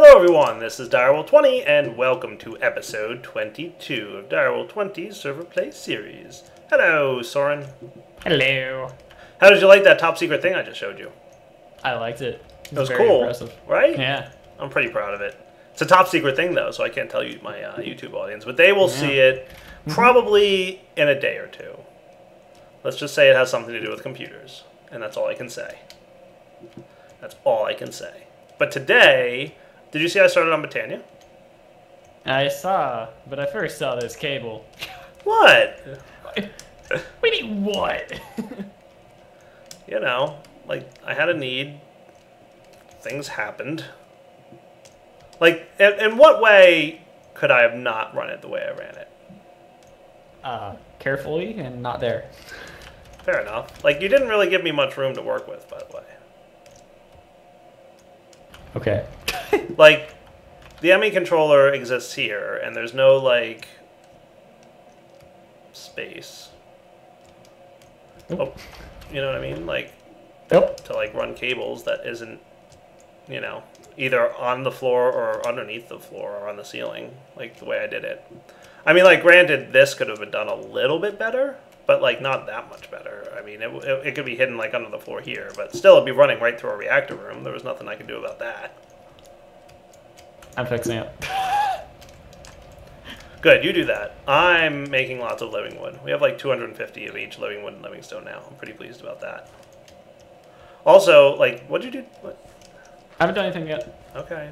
Hello everyone, this is Direwolf20 and welcome to episode 22 of Direwolf20's Server Play series. Hello, Soren. Hello. How did you like that top secret thing I just showed you? I liked it. It was very cool, impressive. right? Yeah. I'm pretty proud of it. It's a top secret thing though, so I can't tell you my YouTube audience, but they will see it probably in a day or two. Let's just say it has something to do with computers, and that's all I can say. That's all I can say. But today, did you see I started on Britannia? I saw, but I first saw this cable. What? We need what? You know, like, I had a need. Things happened. Like, in what way could I have not run it the way I ran it? Carefully and not there. Fair enough. Like, you didn't really give me much room to work with, by the way. Okay. Like, the ME controller exists here, and there's no, like, space. Oh, you know what I mean? Like, to, like, run cables that isn't, you know, either on the floor or underneath the floor or on the ceiling, like the way I did it. I mean, like, granted, this could have been done a little bit better, but, like, not that much better. I mean, it could be hidden, like, under the floor here, but still it'd be running right through a reactor room. There was nothing I could do about that. I'm fixing it. Good, you do that. I'm making lots of living wood. We have, like, 250 of each living wood and living stone now. I'm pretty pleased about that. Also, like, what'd you do? What? I haven't done anything yet. Okay.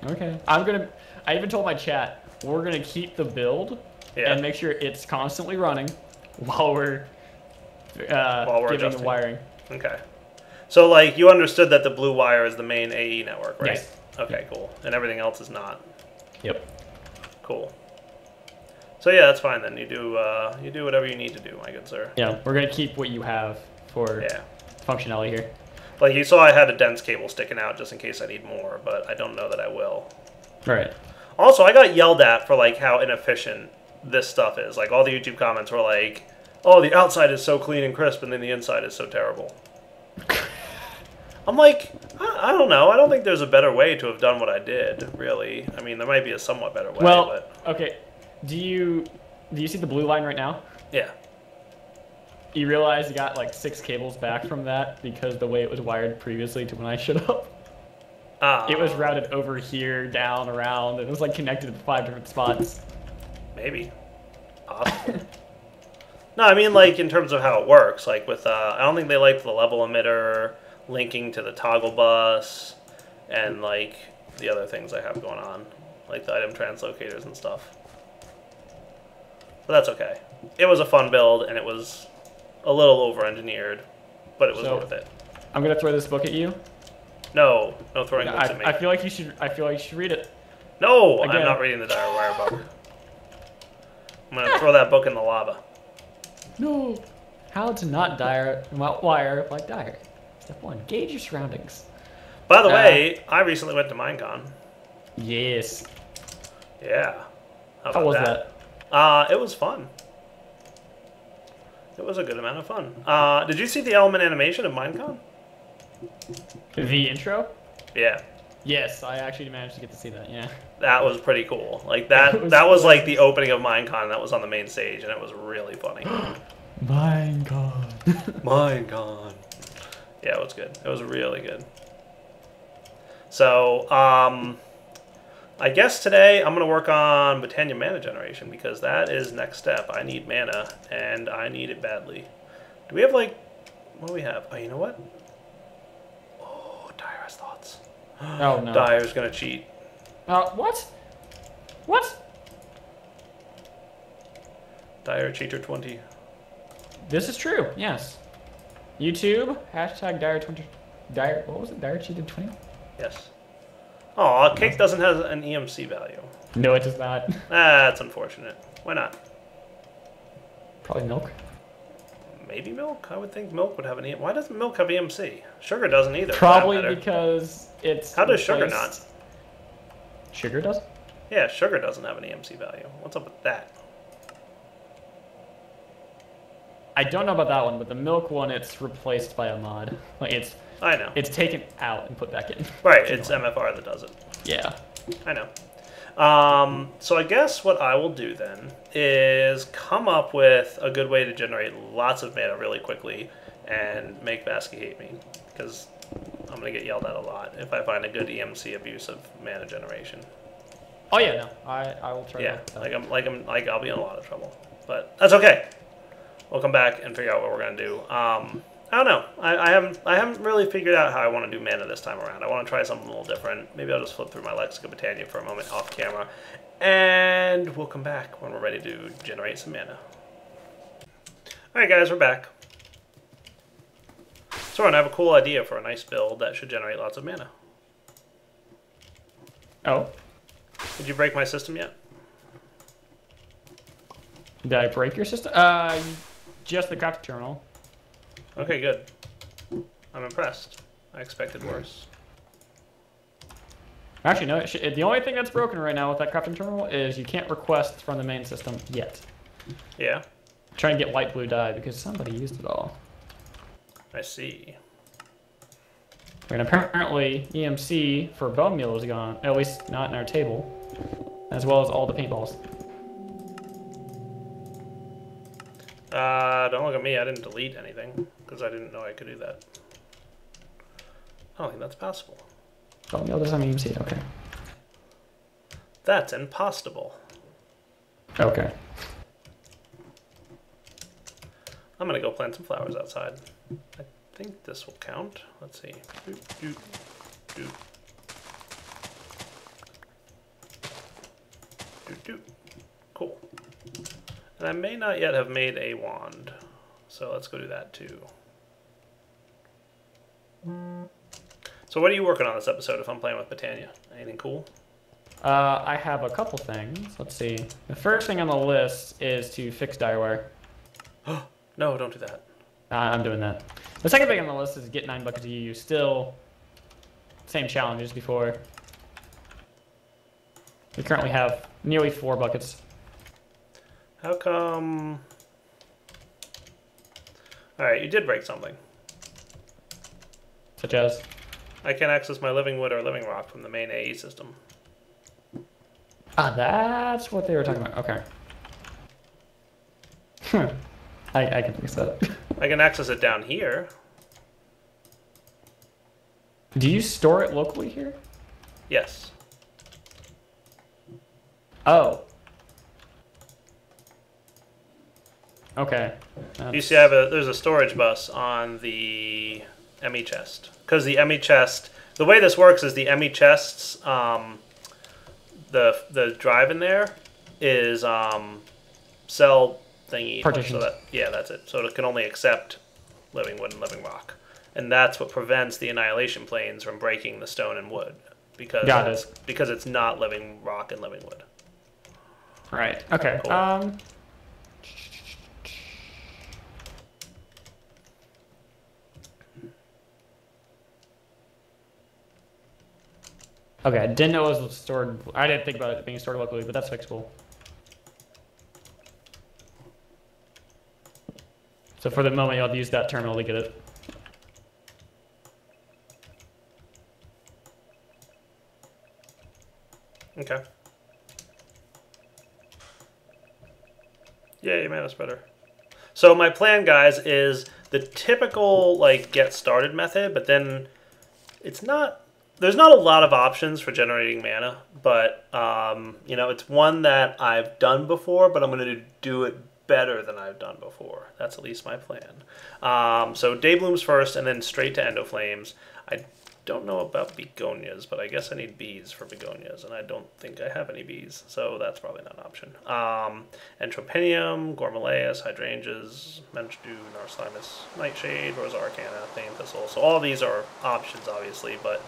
Okay. I even told my chat, we're gonna keep the build and make sure it's constantly running while we're giving adjusting the wiring. Okay. So, like, you understood that the blue wire is the main AE network, right? Yes. Okay, cool. And everything else is not. Yep. Cool. So yeah, that's fine then. You do whatever you need to do, my good sir. Yeah, we're gonna keep what you have for functionality here. Like, you saw I had a dense cable sticking out just in case I need more, but I don't know that I will. Right. Also, I got yelled at for, like, how inefficient this stuff is. Like, all the YouTube comments were like, oh, the outside is so clean and crisp, and then the inside is so terrible. I'm like, I don't know. I don't think there's a better way to have done what I did, really. I mean, there might be a somewhat better way, well, but... okay. Do you see the blue line right now? Yeah. You realize you got like 6 cables back from that because the way it was wired previously to when I showed up. It was routed over here, down, around, and it was like connected to 5 different spots. Maybe. Possible. No, I mean, like, in terms of how it works. Like, with, I don't think they liked the level emitter linking to the toggle bus and, like, the other things I have going on. Like the item translocators and stuff. But that's okay. It was a fun build, and it was a little over-engineered, but it was worth it. I'm gonna throw this book at you. No, no throwing books at me. I feel like you should. I feel like you should read it. No, again. I'm not reading the Dire Wire book. I'm gonna throw that book in the lava. No. How to not wire like Dire. Step 1: gauge your surroundings. By the way, I recently went to Minecon. Yes. Yeah. How was that? It was fun. It was a good amount of fun. Did you see the element animation of Minecon? The intro? Yeah. Yes, I actually managed to get to see that, yeah. That was pretty cool. Like, that was like the opening of Minecon that was on the main stage, and it was really funny. Minecon. Minecon. Yeah, it was good. It was really good. So, I guess today I'm going to work on Britannia mana generation, because that is next step. I need mana, and I need it badly. Do we have, like, what do we have? Oh, you know what? Oh, Dire has thoughts. Oh, no. Dire's going to cheat. What? What? Dire Cheater 20. This is true, yes. YouTube, hashtag Dire20. Dire, what was it? Dire Cheated 20? Yes. Oh, cake doesn't have an EMC value. No, it does not. That's unfortunate. Why not? Probably milk. Maybe milk? I would think milk would have an EMC. Why doesn't milk have EMC? Sugar doesn't either. Probably because it's... How does sugar not? Sugar does? Yeah, sugar doesn't have an EMC value. What's up with that? I don't know about that one, but the milk one, it's replaced by a mod. Like, I know. It's taken out and put back in. Right, it's MFR that does it. Yeah. I know. So I guess what I will do then is come up with a good way to generate lots of mana really quickly and make Vazkii hate me, because I'm going to get yelled at a lot if I find a good EMC abuse of mana generation. Oh yeah, no, I will try. Yeah, I'll be in a lot of trouble, but that's okay. We'll come back and figure out what we're gonna do. I don't know. I haven't really figured out how I want to do mana this time around. I want to try something a little different. Maybe I'll just flip through my Lexica Britannia for a moment off camera, and we'll come back when we're ready to generate some mana. All right, guys, we're back. So I have a cool idea for a nice build that should generate lots of mana. Oh. Did you break my system yet? Did I break your system? Just the crafting terminal. Okay, good. I'm impressed. I expected worse. Actually, no. The only thing that's broken right now with that crafting terminal is you can't request from the main system yet. Yeah. Try and get white blue dye because somebody used it all. I see. And apparently, EMC for bone meal is gone. At least not in our table, as well as all the paintballs. Don't look at me. I didn't delete anything because I didn't know I could do that. I don't think that's possible. Bone meal doesn't have EMC. Okay. That's impossible. Okay. I'm gonna go plant some flowers outside. I think this will count. Let's see. Doot, doot, doot. Doot, doot. Cool. And I may not yet have made a wand, so let's go do that too. So what are you working on this episode if I'm playing with Britannia? Anything cool? I have a couple things. Let's see. The first thing on the list is to fix direwire. No, don't do that. I'm doing that. The second thing on the list is get 9 buckets of UU. Still, same challenge as before. We currently have nearly 4 buckets. How come... Alright, you did break something. Such as? I can't access my living wood or living rock from the main AE system. Ah, that's what they were talking about. Okay. I can fix that. I can access it down here. Do you store it locally here? Yes. Oh. Okay. You see, there's a storage bus on the ME chest. Because the ME chest, the way this works is the ME chests, the drive in there is cell thingy. Partitions. So yeah, that's it. So it can only accept living wood and living rock. And that's what prevents the annihilation planes from breaking the stone and wood. Because it's not living rock and living wood. Right. Okay. Cool. Okay, I didn't know it was stored. I didn't think about it being stored locally, but that's fixable. So for the moment, you'll use that terminal to get it. Okay. Yay, mana spreader. So my plan, guys, is the typical like get started method, but then it's not. There's not a lot of options for generating mana, but you know, it's one that I've done before, but I'm going to do it better than I've done before. That's at least my plan. So day blooms first, and then straight to endoflames. I don't know about begonias, but I guess I need bees for begonias, and I don't think I have any bees, so that's probably not an option. Entropinium, Gormalaeus, Hydrangeas, Menchdew, Narslimus, Nightshade, Rosa Arcana, Thane Thistle. So all these are options, obviously, but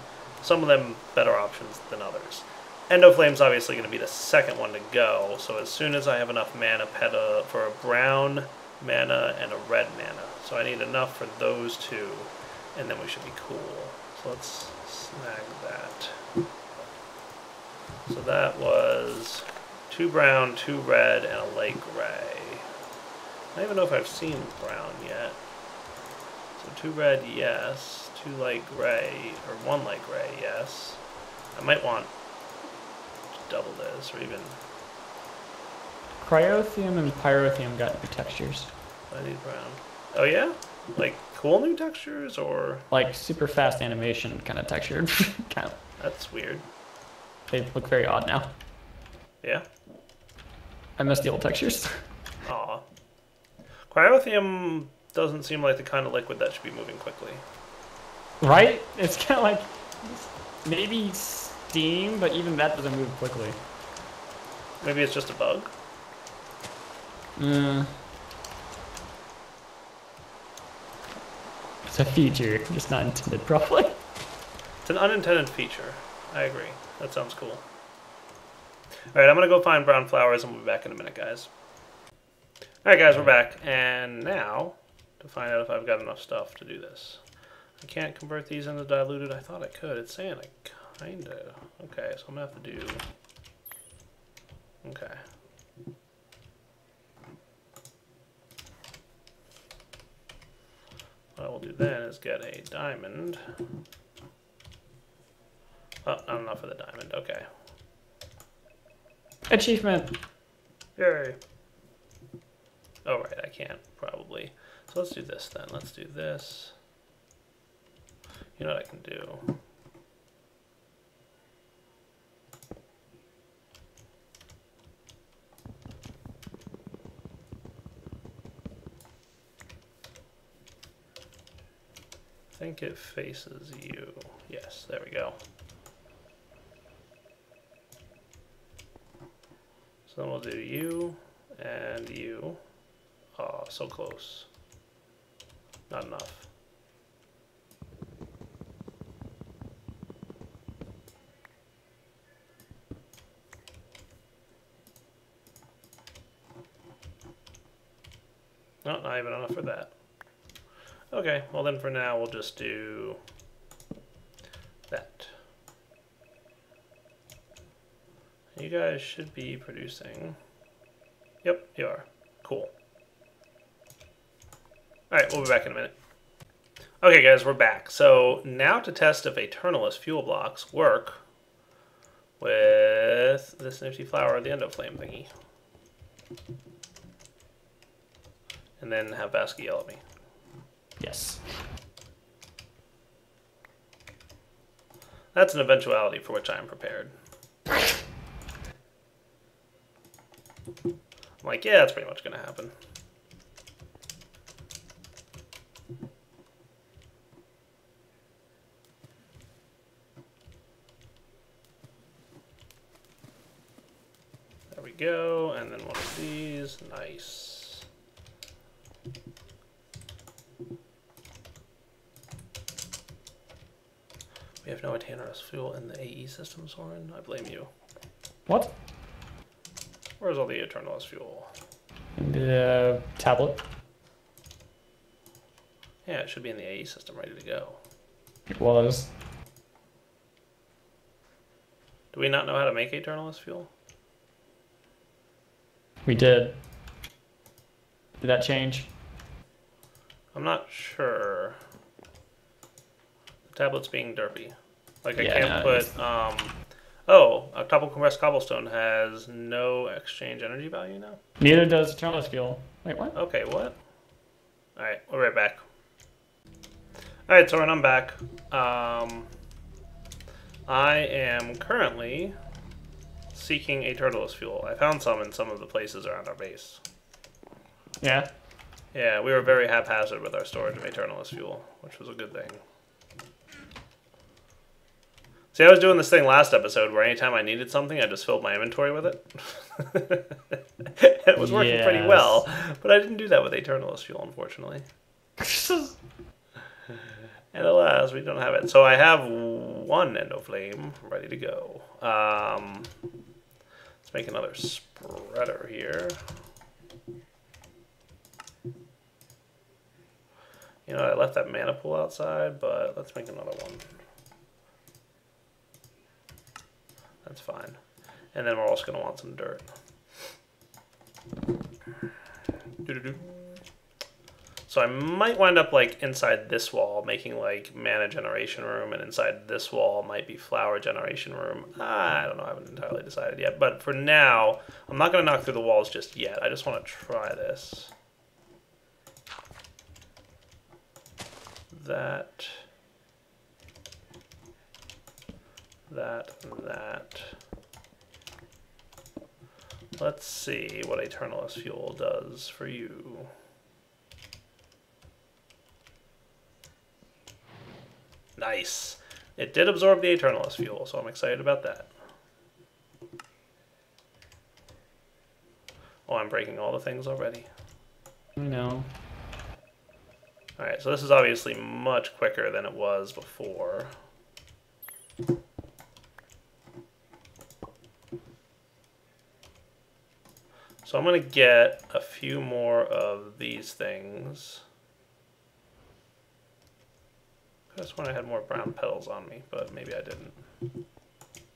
some of them better options than others. Endoflame's obviously going to be the second one to go, so as soon as I have enough mana for a brown mana and a red mana. So I need enough for those two, and then we should be cool. So let's snag that. So that was 2 brown, 2 red, and a light gray. I don't even know if I've seen brown yet. So 2 red, yes. 2 light gray, or 1 light gray, yes. I might want to double this, or even... Cryothium and pyrotheum got new textures. I need brown. Oh yeah? Like cool new textures, or... Like super fast animation kind of textured. kind of. That's weird. They look very odd now. Yeah? I miss the old textures. Aw. Cryothium doesn't seem like the kind of liquid that should be moving quickly. Right? It's kind of like maybe steam, but even that doesn't move quickly. Maybe it's just a bug? It's a feature, just not intended properly. It's an unintended feature. I agree. That sounds cool. Alright, I'm going to go find brown flowers and we'll be back in a minute, guys. Alright, guys, we're back. And now, to find out if I've got enough stuff to do this. I can't convert these into diluted. I thought I could. It's saying I kind of... Okay, so I'm going to have to do... Okay. What I will do then is get a diamond. Oh, not enough for the diamond. Okay. Achievement. Yay. Oh, right, I can't, probably. So let's do this then. Let's do this. You know what I can do? I think it faces you. Yes, there we go. So then we'll do you and you. Oh, so close. Not enough. No, not even enough for that. Okay, well then for now we'll just do that. You guys should be producing. Yep, you are. Cool. Alright, we'll be back in a minute. Okay guys, we're back. So now to test if eternalist fuel blocks work with this nifty flower or the endo flame thingy. And then have Vazkii yell at me. Yes. That's an eventuality for which I am prepared. I'm like, yeah, that's pretty much going to happen. There we go, and then one of these. Nice. We have no eternalist fuel in the AE system, Soren. I blame you. What? Where's all the eternalist fuel? In the tablet. Yeah, it should be in the AE system, ready to go. It was. Do we not know how to make eternalist fuel? We did. Did that change? I'm not sure. The tablet's being derpy. Like, I Yeah, can't no, put, oh, a double compressed cobblestone has no exchange energy value now? Neither does eternalist fuel. Wait, what? Okay, what? Alright, we're right back. Alright, Soren, I'm back. I am currently seeking eternalist fuel. I found some in some of the places around our base. Yeah. Yeah, we were very haphazard with our storage of eternalist fuel, which was a good thing. See, I was doing this thing last episode where anytime I needed something, I just filled my inventory with it. It was working pretty well, but I didn't do that with eternalist fuel, unfortunately. And alas, we don't have it. So I have one endo flame ready to go. Let's make another spreader here. You know, I left that mana pool outside, but let's make another one. That's fine. And then we're also going to want some dirt. So I might wind up like inside this wall, making like mana generation room, and inside this wall might be flower generation room. I don't know, I haven't entirely decided yet. But for now, I'm not going to knock through the walls just yet. I just want to try this. That, and that. Let's see what eternalist fuel does for you. Nice. It did absorb the eternalist fuel, so I'm excited about that. Oh, I'm breaking all the things already. I know. Alright, so this is obviously much quicker than it was before. So I'm going to get a few more of these things. I just when I had more brown petals on me, but maybe I didn't.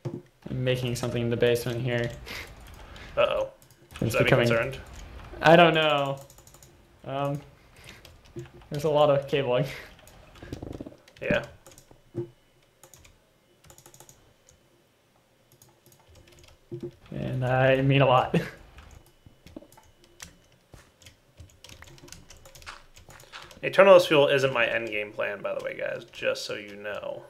I'm making something in the basement here. Uh-oh. Should I be concerned? I don't know. There's a lot of cabling. Yeah. And I mean a lot. Eternalist fuel isn't my endgame plan, by the way, guys, just so you know.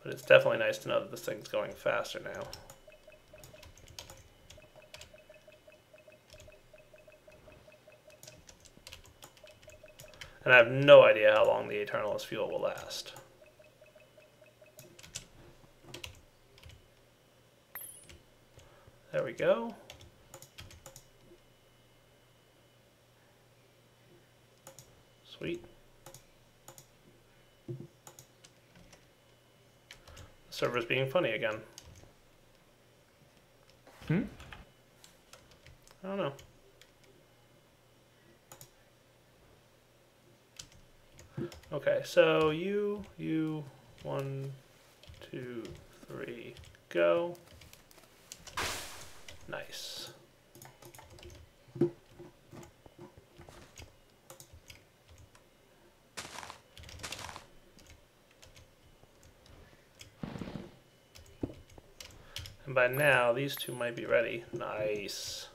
But it's definitely nice to know that this thing's going faster now. And I have no idea how long the Eternalist fuel will last. There we go. Sweet. The server's being funny again. Hmm? I don't know. Okay, so you, 1, 2, 3, go. Nice. And by now, these two might be ready. Nice.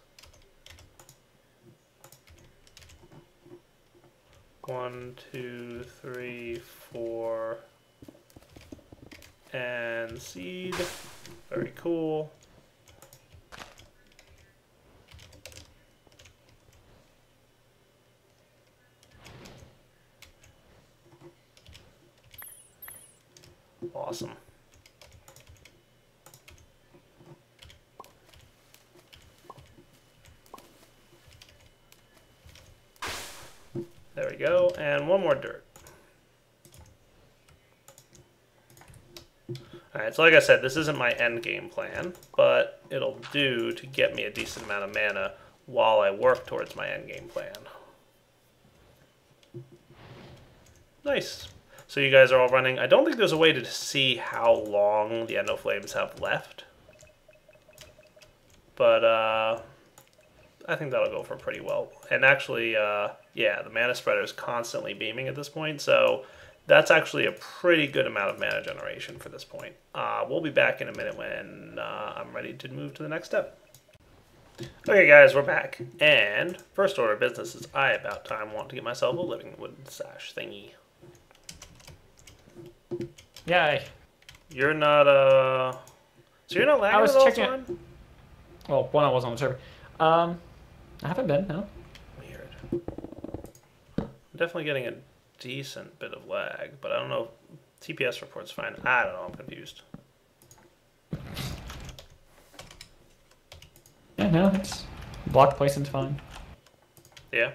1, 2, 3, 4. And seed. Very cool. Awesome. There we go, and one more dirt. Alright, so like I said, this isn't my end game plan, but it'll do to get me a decent amount of mana while I work towards my end game plan. Nice. So you guys are all running. I don't think there's a way to see how long the Endoflames have left. But I think that'll go for pretty well. And actually, yeah, the mana spreader is constantly beaming at this point, so that's actually a pretty good amount of mana generation for this point. We'll be back in a minute when I'm ready to move to the next step. Okay guys, we're back. And first order of business is I about time want to get myself a living wood sash thingy. Yay. You're not, so you're not lagging I was at all checking time? it. Well, when I was on the server. I haven't been, no. Weird. I'm definitely getting a decent bit of lag, but I don't know if TPS report's fine. I don't know, I'm confused. Yeah, no, it's block placing's fine. Yeah?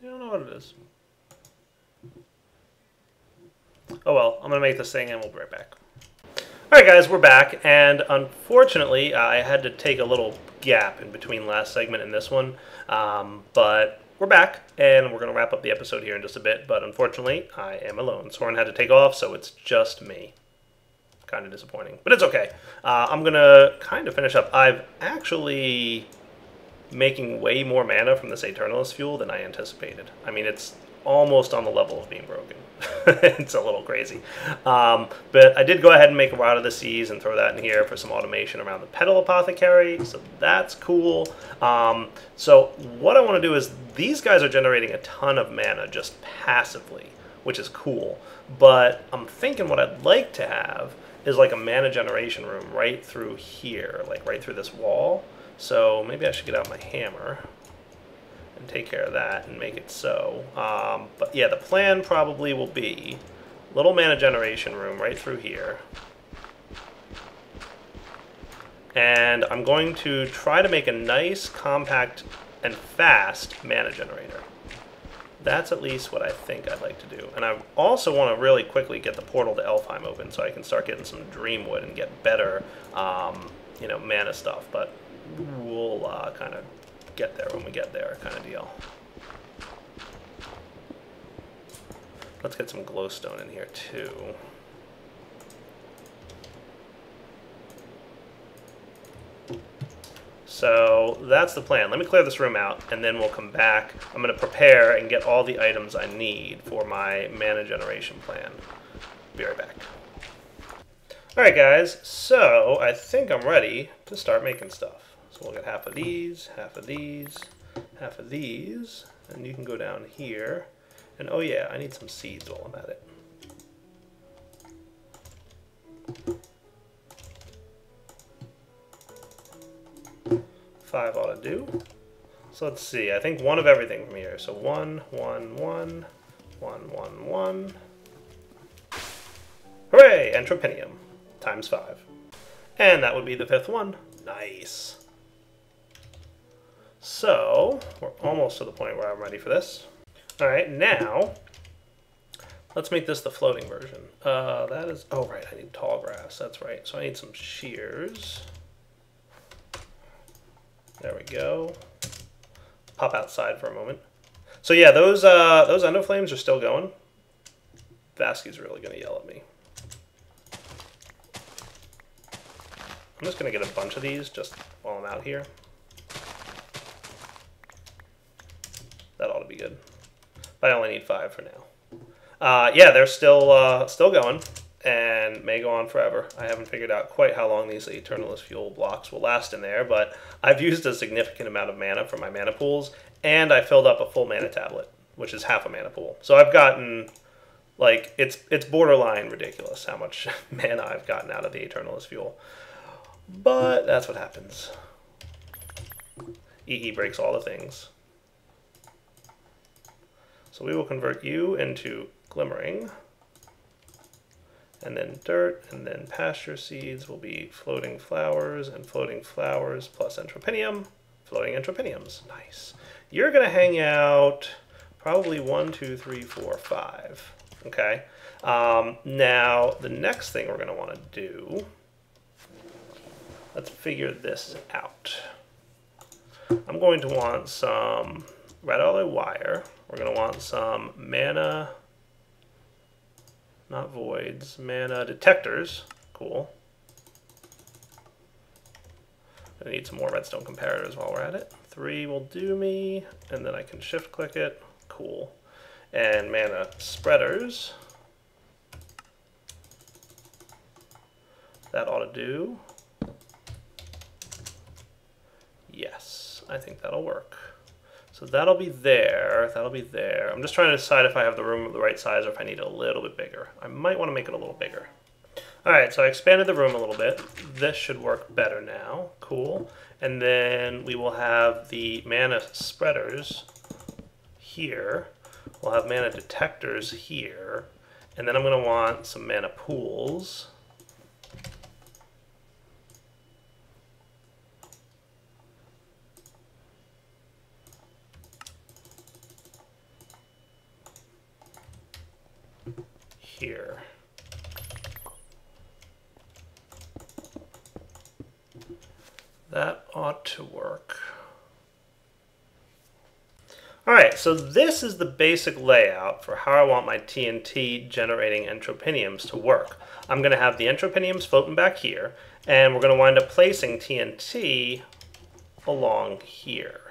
I don't know what it is. Oh well, I'm going to make this thing and we'll be right back. Alright guys, we're back, and unfortunately I had to take a little gap in between last segment and this one, but we're back, and we're going to wrap up the episode here in just a bit, but unfortunately I am alone. Soren had to take off, so it's just me. Kind of disappointing, but it's okay. I'm going to kind of finish up. I've actually making way more mana from this eternalist fuel than I anticipated. I mean, it's almost on the level of being broken. It's a little crazy. But I did go ahead and make a Rod of the Seas and throw that in here for some automation around the Petal Apothecary, so that's cool. So what I want to do is, these guys are generating a ton of mana just passively, which is cool. But I'm thinking what I'd like to have is like a mana generation room right through here, like right through this wall. So maybe I should get out my hammer and take care of that and make it so. But yeah, the plan probably will be a little mana generation room right through here. And I'm going to try to make a nice, compact, and fast mana generator. That's at least what I think I'd like to do. And I also want to really quickly get the portal to Elfheim open so I can start getting some Dreamwood and get better, you know, mana stuff. But we'll kind of get there when we get there, kind of deal. Let's get some glowstone in here too. So that's the plan. Let me clear this room out, and then we'll come back. I'm going to prepare and get all the items I need for my mana generation plan. Be right back. Alright guys, so I think I'm ready to start making stuff. So we'll get half of these, half of these, half of these, and you can go down here. And oh yeah, I need some seeds while I'm at it. 5 ought to do. So let's see, I think one of everything from here. So 1, 1, 1, 1, 1, 1. Hooray! Entropinium. Times 5. And that would be the 5th one. Nice. So, we're almost to the point where I'm ready for this. Alright, now, let's make this the floating version. That is, oh right, I need tall grass, that's right. So I need some shears. There we go. Pop outside for a moment. So yeah, those endo flames are still going. Vazkii's really going to yell at me. I'm just going to get a bunch of these just while I'm out here. That ought to be good. But I only need 5 for now. Yeah, they're still going, and may go on forever. I haven't figured out quite how long these eternalist fuel blocks will last in there, but I've used a significant amount of mana from my mana pools, and I filled up a full mana tablet, which is half a mana pool. So I've gotten, like, it's borderline ridiculous how much mana I've gotten out of the eternalist fuel. But that's what happens. EE breaks all the things. So we will convert you into glimmering, and then dirt, and then pasture seeds will be floating flowers, and floating flowers plus entropinium, floating entropiniums. Nice. You're going to hang out probably 1, 2, 3, 4, 5. Okay. Now, the next thing we're going to want to do, let's figure this out. I'm going to want some red alloy wire. We're going to want some mana, not voids, mana detectors. Cool. I need some more redstone comparators while we're at it. 3 will do me, and then I can shift click it. Cool. And mana spreaders. That ought to do. Yes, I think that'll work. So that'll be there, that'll be there. I'm just trying to decide if I have the room the right size or if I need it a little bit bigger. I might want to make it a little bigger. Alright, so I expanded the room a little bit. This should work better now. Cool. And then we will have the mana spreaders here. We'll have mana detectors here. And then I'm going to want some mana pools. Here. That ought to work. Alright, so this is the basic layout for how I want my TNT generating entropiniums to work. I'm going to have the entropiniums floating back here, and we're going to wind up placing TNT along here.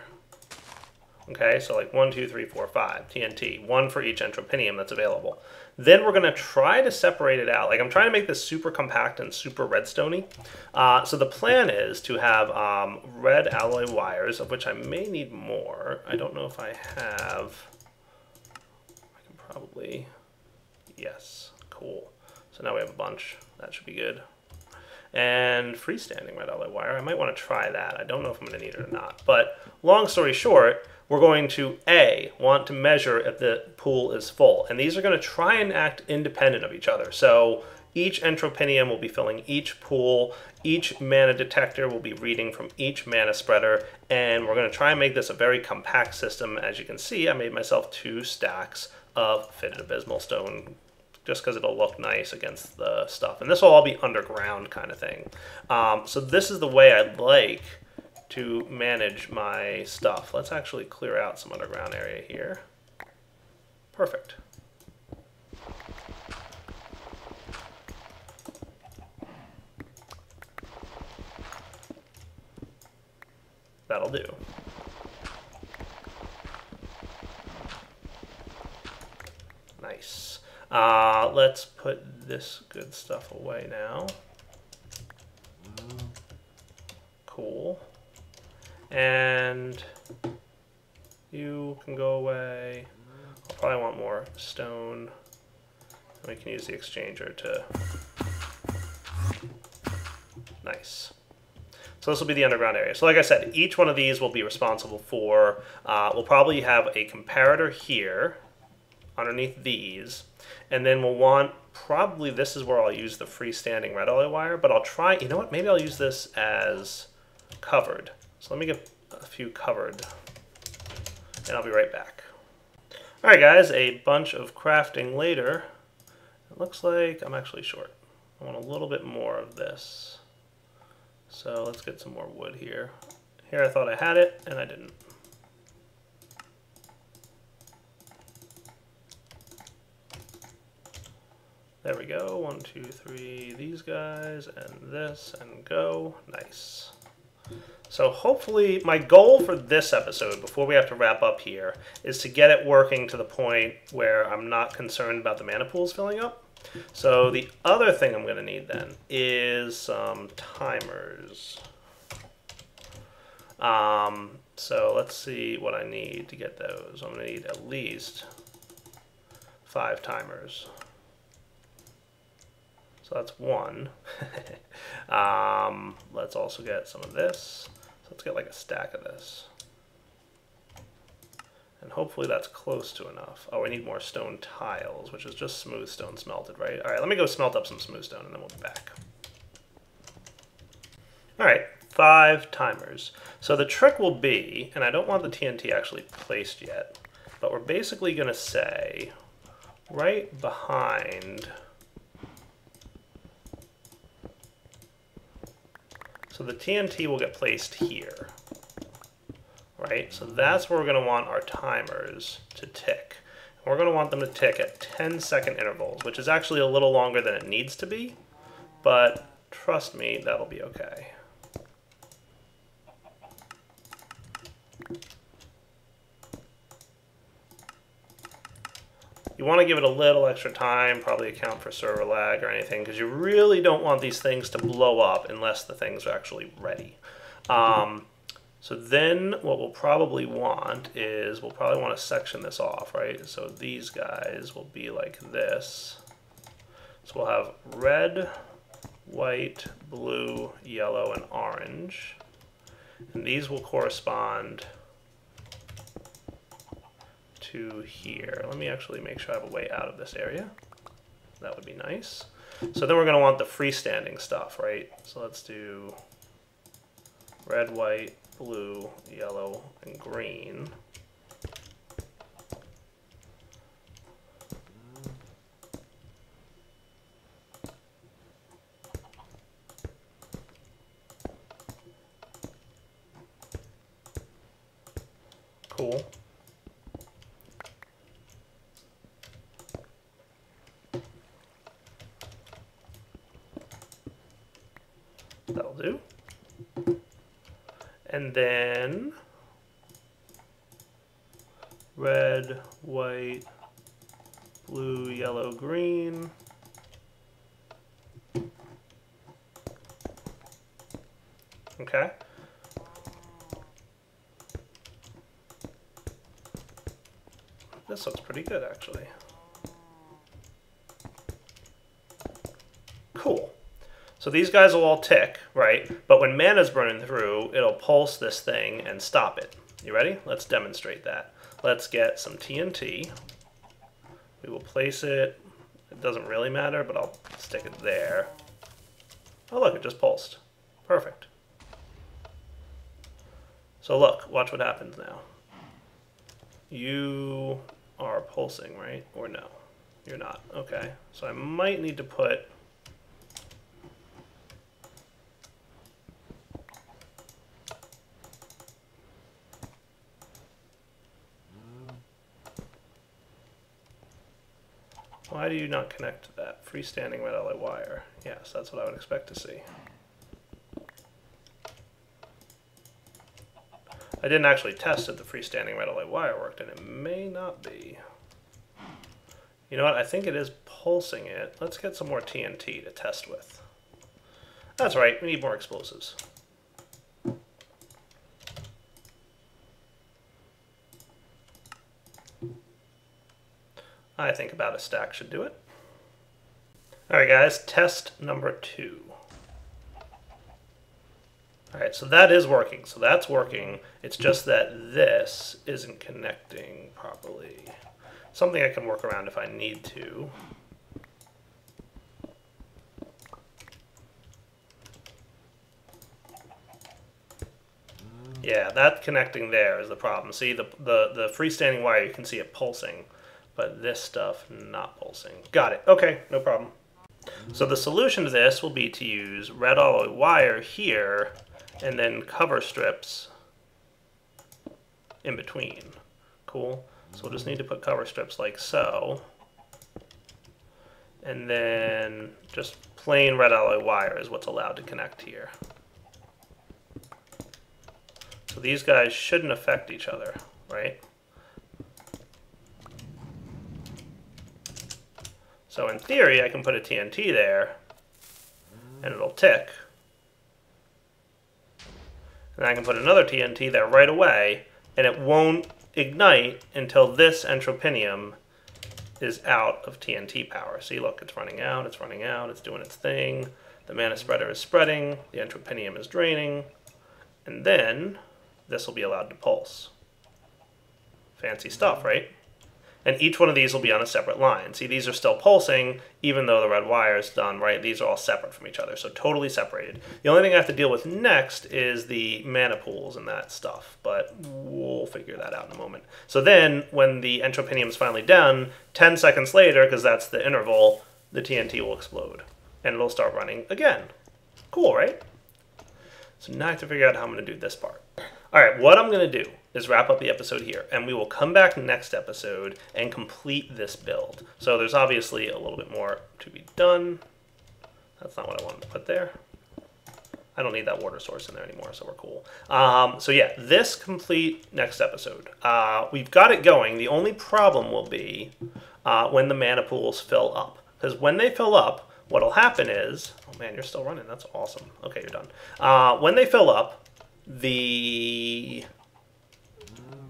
Okay, so like 1, 2, 3, 4, 5 TNT, one for each entropinium that's available. Then we're going to try to separate it out. Like I'm trying to make this super compact and super redstone-y. So the plan is to have red alloy wires, of which I may need more. I don't know if I have. I can probably. Yes, cool. So now we have a bunch. That should be good. And freestanding red alloy wire, I might want to try that. I don't know if I'm going to need it or not. But long story short, we're going to want to measure if the pool is full. And these are going to try and act independent of each other. So each entropinium will be filling each pool. Each mana detector will be reading from each mana spreader. And we're going to try and make this a very compact system. As you can see, I made myself 2 stacks of fitted abysmal stone, just because it'll look nice against the stuff. And this will all be underground kind of thing. So this is the way I'd like to manage my stuff. Let's actually clear out some underground area here. Perfect. That'll do. Nice. Let's put this good stuff away now. Cool. And you can go away. I'll probably want more stone. We can use the exchanger to... Nice. So this will be the underground area. So like I said, each one of these will be responsible for... we'll probably have a comparator here underneath these. And then we'll want... Probably this is where I'll use the freestanding red alloy wire. But I'll try... You know what? Maybe I'll use this as covered. So let me get a few covered, and I'll be right back. Alright guys, a bunch of crafting later. It looks like I'm actually short. I want a little bit more of this. So let's get some more wood here. Here I thought I had it, and I didn't. There we go. 1, 2, 3, these guys, and this, and go. Nice. So hopefully, my goal for this episode, before we have to wrap up here, is to get it working to the point where I'm not concerned about the mana pools filling up. So the other thing I'm going to need then is some timers. So let's see what I need to get those. I'm going to need at least 5 timers. So that's 1. Let's also get some of this. So let's get like a stack of this. And hopefully that's close to enough. Oh, we need more stone tiles, which is just smooth stone smelted, right? All right, let me go smelt up some smooth stone and then we'll be back. All right, 5 timers. So the trick will be, and I don't want the TNT actually placed yet, but we're basically going to say right behind... So the TNT will get placed here, right? So that's where we're going to want our timers to tick. We're going to want them to tick at 10-second intervals, which is actually a little longer than it needs to be, but trust me, that'll be okay. You want to give it a little extra time, probably account for server lag or anything, because you really don't want these things to blow up unless the things are actually ready. So then what we'll probably want is, we'll probably want to section this off, right? So these guys will be like this. So we'll have red, white, blue, yellow, and orange. And these will correspond to here. Let me actually make sure I have a way out of this area. That would be nice. So then we're going to want the freestanding stuff, right? So let's do red, white, blue, yellow, and green. Cool. That'll do. And then red, white, blue, yellow, green. Okay. This looks pretty good, actually. Cool. So these guys will all tick, right? But when mana's burning through, it'll pulse this thing and stop it. You ready? Let's demonstrate that. Let's get some TNT. We will place it. It doesn't really matter, but I'll stick it there. Oh, look, it just pulsed. Perfect. So look, watch what happens now. You are pulsing, right? Or no? You're not. Okay. So I might need to put... Why do you not connect to that? Freestanding red alloy wire. Yes, that's what I would expect to see. I didn't actually test if the freestanding red alloy wire worked, and it may not be. You know what? I think it is pulsing it. Let's get some more TNT to test with. That's right, we need more explosives. I think about a stack should do it. Alright guys, test number 2. Alright, so that is working. So that's working. It's just that this isn't connecting properly. Something I can work around if I need to. Yeah, that connecting there is the problem. See, the freestanding wire, you can see it pulsing. But this stuff not pulsing. Got it. Okay, no problem. So the solution to this will be to use red alloy wire here and then cover strips in between. Cool. So we'll just need to put cover strips like so. And then just plain red alloy wire is what's allowed to connect here. So these guys shouldn't affect each other, right? So in theory, I can put a TNT there, and it'll tick. And I can put another TNT there right away, and it won't ignite until this entropinium is out of TNT power. See, look, it's running out, it's doing its thing. The mana spreader is spreading, the entropinium is draining, and then this will be allowed to pulse. Fancy stuff, right? And each one of these will be on a separate line. See, these are still pulsing, even though the red wire is done, right? These are all separate from each other, so totally separated. The only thing I have to deal with next is the mana pools and that stuff, but we'll figure that out in a moment. So then, when the entropinium is finally done, 10 seconds later, because that's the interval, the TNT will explode. And it'll start running again. Cool, right? So now I have to figure out how I'm going to do this part. All right, what I'm going to do is wrap up the episode here, and we will come back next episode and complete this build. So there's obviously a little bit more to be done. That's not what I wanted to put there. I don't need that water source in there anymore, so we're cool. So yeah, this complete next episode. We've got it going. The only problem will be when the mana pools fill up. Because when they fill up, what'll happen is... Oh man, you're still running. That's awesome. Okay, you're done. When they fill up, the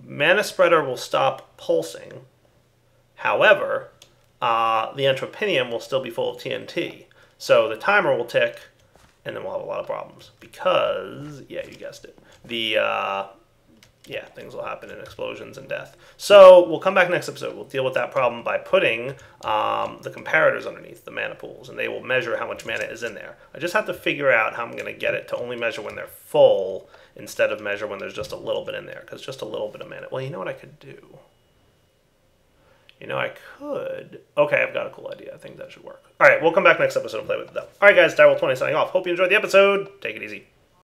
mana spreader will stop pulsing. However, the entropinium will still be full of TNT. So the timer will tick, and then we'll have a lot of problems. Because, yeah, you guessed it. Yeah, things will happen in explosions and death. So we'll come back next episode. We'll deal with that problem by putting the comparators underneath the mana pools, and they will measure how much mana is in there. I just have to figure out how I'm going to get it to only measure when they're full instead of measure when there's just a little bit in there, because just a little bit of mana. Well, you know what I could do? You know, I could... Okay, I've got a cool idea. I think that should work. All right, we'll come back next episode and play with it, though. All right, guys, Direwolf20 signing off. Hope you enjoyed the episode. Take it easy.